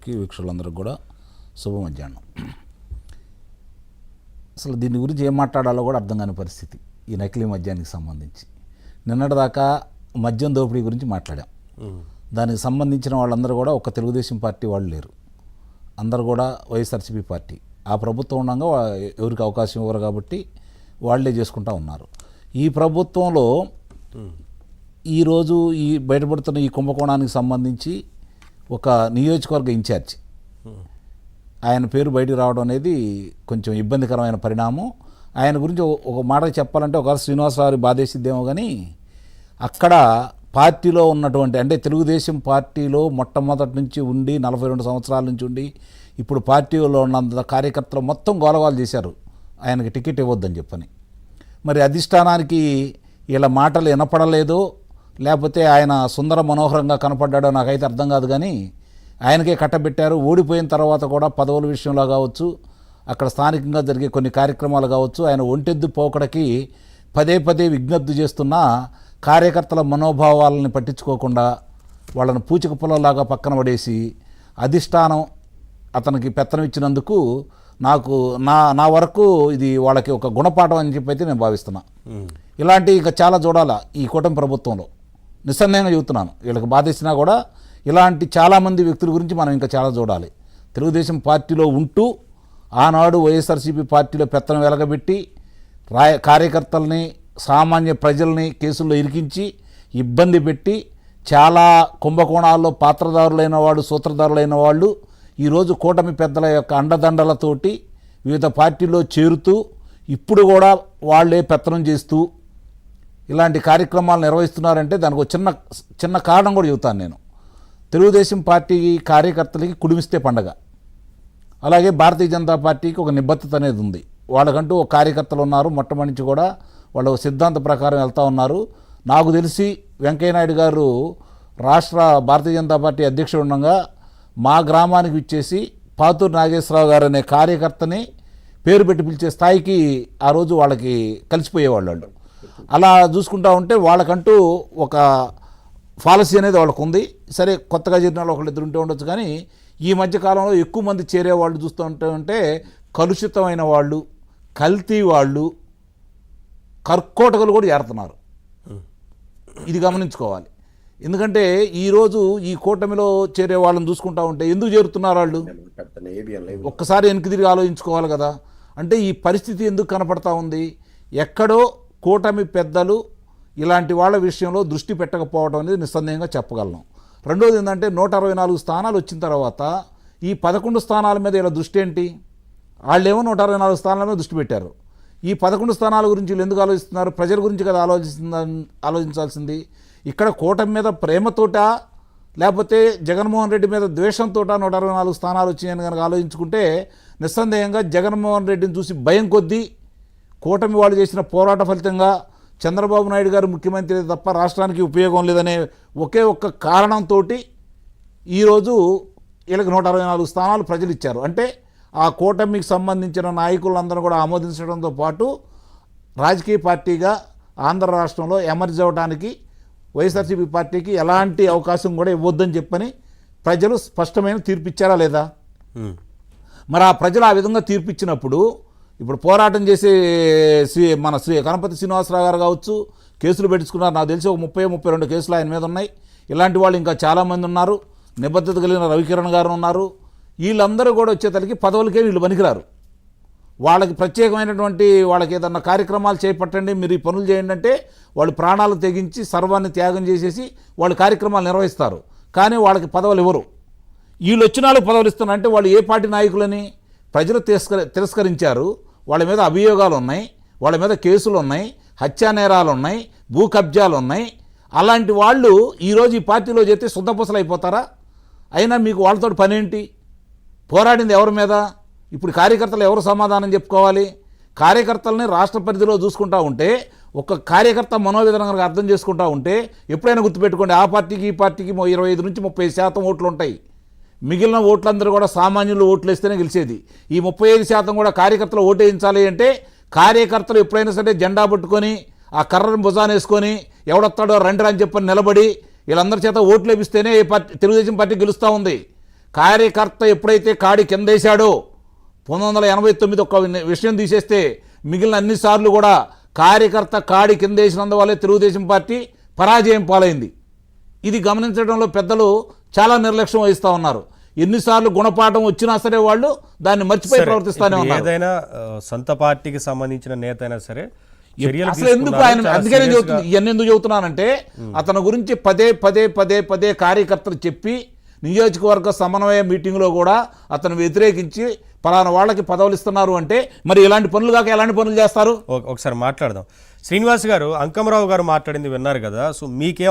గారికి వీక్షకులందరికీ కూడా శుభ మధ్యాహ్నం. అసలు దీని గురించి ఏం మాట్లాడాలో కూడా అర్థం కాని పరిస్థితి ఈ నకిలీ మద్యానికి సంబంధించి. నిన్నటిదాకా మద్యం దోపిడీ గురించి మాట్లాడాం. దానికి సంబంధించిన వాళ్ళందరూ కూడా ఒక తెలుగుదేశం పార్టీ వాళ్ళు లేరు, అందరూ కూడా వైఎస్ఆర్సీపీ పార్టీ. ఆ ప్రభుత్వం ఉండగా ఎవరికి అవకాశం ఇవ్వరు కాబట్టి వాళ్ళే చేసుకుంటూ ఉన్నారు. ఈ ప్రభుత్వంలో ఈరోజు ఈ బయటపడుతున్న ఈ కుంభకోణానికి సంబంధించి ఒక నియోజకవర్గ ఇన్ఛార్జ్ ఆయన పేరు బయటికి రావడం అనేది కొంచెం ఇబ్బందికరమైన పరిణామం. ఆయన గురించి ఒక మాట చెప్పాలంటే ఒకవేళ శ్రీనివాసరావు బాధేసిద్దేమో, కానీ అక్కడ పార్టీలో ఉన్నటువంటి అంటే తెలుగుదేశం పార్టీలో మొట్టమొదటి నుంచి ఉండి 42 సంవత్సరాల నుంచి ఉండి ఇప్పుడు పార్టీలో ఉన్నంత కార్యకర్తలు మొత్తం గోలగోలు చేశారు ఆయనకి టికెట్ ఇవ్వద్దని చెప్పని. మరి అధిష్టానానికి ఇలా మాటలు వినపడలేదో లేకపోతే ఆయన సుందర మనోహరంగా కనపడ్డాడో నాకైతే అర్థం కాదు, కానీ ఆయనకే కట్టబెట్టారు. ఓడిపోయిన తర్వాత కూడా పదవుల విషయంలో కావచ్చు, అక్కడ స్థానికంగా జరిగే కొన్ని కార్యక్రమాలు కావచ్చు, ఆయన ఒంటెద్దు పోకడకి పదే పదే విజ్ఞప్తి చేస్తున్న కార్యకర్తల మనోభావాలని పట్టించుకోకుండా వాళ్ళని పూచిక పొలంలాగా పక్కన పడేసి అధిష్టానం అతనికి పెత్తనం ఇచ్చినందుకు నాకు నా వరకు ఇది వాళ్ళకి ఒక గుణపాఠం అని చెప్పి అయితే నేను భావిస్తున్నా. ఇలాంటి ఇంకా చాలా చూడాలా ఈ కూటమి ప్రభుత్వంలో, నిస్సందేహంగా చెబుతున్నాను. వీళ్ళకి బాధేసినా కూడా ఇలాంటి చాలామంది వ్యక్తుల గురించి మనం ఇంకా చాలా చూడాలి. తెలుగుదేశం పార్టీలో ఉంటూ ఆనాడు వైఎస్ఆర్సీపీ పార్టీలో పెత్తనం వెలగబెట్టి కార్యకర్తల్ని సామాన్య ప్రజల్ని కేసుల్లో ఇరికించి ఇబ్బంది పెట్టి చాలా కుంభకోణాల్లో పాత్రదారులైన వాళ్ళు సూత్రధారులైన వాళ్ళు ఈరోజు కూటమి పెద్దల యొక్క అండదండలతోటి వివిధ పార్టీల్లో చేరుతూ ఇప్పుడు కూడా వాళ్ళే పెత్తనం చేస్తూ ఇలాంటి కార్యక్రమాలు నిర్వహిస్తున్నారంటే దానికి ఒక చిన్న కారణం కూడా చెబుతాను నేను. తెలుగుదేశం పార్టీ కార్యకర్తలకి కుడిమిస్తే పండగ, అలాగే భారతీయ జనతా పార్టీకి ఒక నిబద్ధత అనేది ఉంది. వాళ్ళకంటూ ఒక కార్యకర్తలు ఉన్నారు, మొట్టమొదటి నుంచి కూడా వాళ్ళ సిద్ధాంత ప్రకారం వెళ్తూ ఉన్నారు. నాకు తెలిసి వెంకయ్యనాయుడు గారు రాష్ట్ర భారతీయ జనతా పార్టీ అధ్యక్షుడు ఉండగా మా గ్రామానికి ఇచ్చేసి పాతూరు నాగేశ్వరరావు గారు అనే కార్యకర్తని పేరు పెట్టి పిలిచే స్థాయికి ఆ రోజు వాళ్ళకి కలిసిపోయేవాళ్ళు. వాళ్ళు అలా చూసుకుంటూ ఉంటే వాళ్ళకంటూ ఒక పాలసీ అనేది వాళ్ళకు ఉంది. సరే, కొత్తగా చేరిన వాళ్ళు ఒకళ్ళిద్దరు ఉంటే ఉండొచ్చు, కానీ ఈ మధ్యకాలంలో ఎక్కువ మంది చేరేవాళ్ళు చూస్తూ ఉంటే కలుషితమైన వాళ్ళు, కల్తీ వాళ్ళు, కర్కోటకులు కూడా చేరుతున్నారు. ఇది గమనించుకోవాలి. ఎందుకంటే ఈరోజు ఈ కూటమిలో చేరే వాళ్ళని చూసుకుంటా ఉంటే ఎందుకు చేరుతున్నారు వాళ్ళు ఒక్కసారి వెనక్కి తిరిగి ఆలోచించుకోవాలి కదా. అంటే ఈ పరిస్థితి ఎందుకు కనపడతా ఉంది? ఎక్కడో కూటమి పెద్దలు ఇలాంటి వాళ్ళ విషయంలో దృష్టి పెట్టకపోవడం అనేది నిస్సందేహంగా చెప్పగలను. రెండోది ఏంటంటే 164 స్థానాలు వచ్చిన తర్వాత ఈ 11 స్థానాల మీద ఇలా దృష్టి ఏంటి? వాళ్ళేమో 164 స్థానాల మీద దృష్టి పెట్టారు. ఈ 11 స్థానాల గురించి వీళ్ళు ఎందుకు ఆలోచిస్తున్నారు? ప్రజల గురించి కదా ఆలోచించాల్సింది. ఇక్కడ కూటమి మీద ప్రేమతోట లేకపోతే జగన్మోహన్ రెడ్డి మీద ద్వేషంతో 164 స్థానాలు వచ్చాయని కనుక ఆలోచించుకుంటే నిస్సందేహంగా జగన్మోహన్ రెడ్డిని చూసి భయం కొద్దీ కూటమి వాళ్ళు చేసిన పోరాట ఫలితంగా చంద్రబాబు నాయుడు గారు ముఖ్యమంత్రి తప్ప రాష్ట్రానికి ఉపయోగం లేదనే ఒకే ఒక్క కారణంతో ఈరోజు వీళ్ళకి 164 స్థానాలు ప్రజలు ఇచ్చారు. అంటే ఆ కూటమికి సంబంధించిన నాయకులందరూ కూడా ఆమోదించడంతో పాటు రాజకీయ పార్టీగా ఆంధ్ర రాష్ట్రంలో ఎమర్జ్ అవ్వడానికి వైఎస్ఆర్సీపీ పార్టీకి ఎలాంటి అవకాశం కూడా ఇవ్వద్దని చెప్పని ప్రజలు స్పష్టమైన తీర్పు ఇచ్చారా లేదా? మరి ఆ ప్రజలు ఆ విధంగా తీర్పు ఇచ్చినప్పుడు ఇప్పుడు పోరాటం చేసే మన కనపతి శ్రీనివాసరావు గారు కావచ్చు, కేసులు పెట్టించుకున్నారు. నాకు తెలిసి ఒక 30-32 కేసులు ఆయన మీద ఉన్నాయి. ఇలాంటి వాళ్ళు ఇంకా చాలామంది ఉన్నారు. నిబద్ధత కలిగిన రవికిరణ్ గారు ఉన్నారు. వీళ్ళందరూ కూడా వచ్చేతలకి పదవులకే వీళ్ళు పనికిరారు. వాళ్ళకి ప్రత్యేకమైనటువంటి వాళ్ళకి ఏదన్నా కార్యక్రమాలు చేపట్టండి, మీరు ఈ పనులు చేయండి అంటే వాళ్ళు ప్రాణాలు తెగించి సర్వాన్ని త్యాగం చేసేసి వాళ్ళు కార్యక్రమాలు నిర్వహిస్తారు. కానీ వాళ్ళకి పదవులు ఇవ్వరు. వీళ్ళు వచ్చిన వాళ్ళకి పదవులు ఇస్తున్నారు అంటే వాళ్ళు ఏ పార్టీ నాయకులని ప్రజలు తిరస్కరించారు. వాళ్ళ మీద అభియోగాలు ఉన్నాయి, వాళ్ళ మీద కేసులు ఉన్నాయి, హత్యా నేరాలు ఉన్నాయి, భూ కబ్జాలు ఉన్నాయి. అలాంటి వాళ్ళు ఈరోజు ఈ పార్టీలో చేస్తే శుద్ధపూసలు అయిపోతారా? అయినా మీకు వాళ్ళతో పని ఏంటి? పోరాడింది ఎవరి మీద? ఇప్పుడు కార్యకర్తలు ఎవరు సమాధానం చెప్పుకోవాలి? కార్యకర్తలని రాష్ట్ర పరిధిలో చూసుకుంటా ఉంటే ఒక కార్యకర్త మనోవిధానంగా అర్థం చేసుకుంటా ఉంటే ఎప్పుడైనా గుర్తుపెట్టుకోండి, ఆ పార్టీకి ఈ పార్టీకి 25 నుంచి 30% ఓట్లు ఉంటాయి. మిగిలిన ఓట్లందరూ కూడా సామాన్యులు ఓట్లు వేస్తేనే గెలిచేది. ఈ 35% కూడా కార్యకర్తలు ఓటేయించాలి అంటే కార్యకర్తలు ఎప్పుడైనా సరే జెండా పట్టుకొని ఆ కర్రను భుజాన్ని వేసుకొని ఎవడొస్తాడో రండి అని చెప్పని నిలబడి వీళ్ళందరి చేత ఓట్లు వేపిస్తేనే తెలుగుదేశం పార్టీ గెలుస్తూ ఉంది. కార్యకర్త ఎప్పుడైతే కాడి కిందేశాడో 1989 ఒక విషయం తీసేస్తే మిగిలిన అన్నిసార్లు కూడా కార్యకర్త కాడి కిందేసినందువల్లే తెలుగుదేశం పార్టీ పరాజయం పాలైంది. ఇది గమనించడంలో పెద్దలు చాలా నిర్లక్ష్యం వహిస్తూ ఉన్నారు. ఎన్నిసార్లు గుణపాఠం వచ్చినా సరే వాళ్ళు దాన్ని మర్చిపోయి ప్రవర్తిస్తానే ఉన్నారు. ఏదైనా సొంత పార్టీకి సంబంధించిన నేత అయినా సరే అసలు ఎందుకు ఆయన అందుకే నేను చెబుతుంది ఇవన్నీ ఎందుకు చెబుతున్నానంటే అతని గురించి పదే పదే పదే పదే కార్యకర్తలు చెప్పి నియోజకవర్గ సమన్వయ మీటింగ్లో కూడా అతను వ్యతిరేకించి పలానా వాళ్ళకి పదవులు ఇస్తున్నారు అంటే మరి ఇలాంటి పనులు కాక ఎలాంటి పనులు చేస్తారు? ఒకసారి మాట్లాడదాం. శ్రీనివాస్ గారు, అంకమరావు గారు మాట్లాడింది విన్నారు కదా, సో మీకే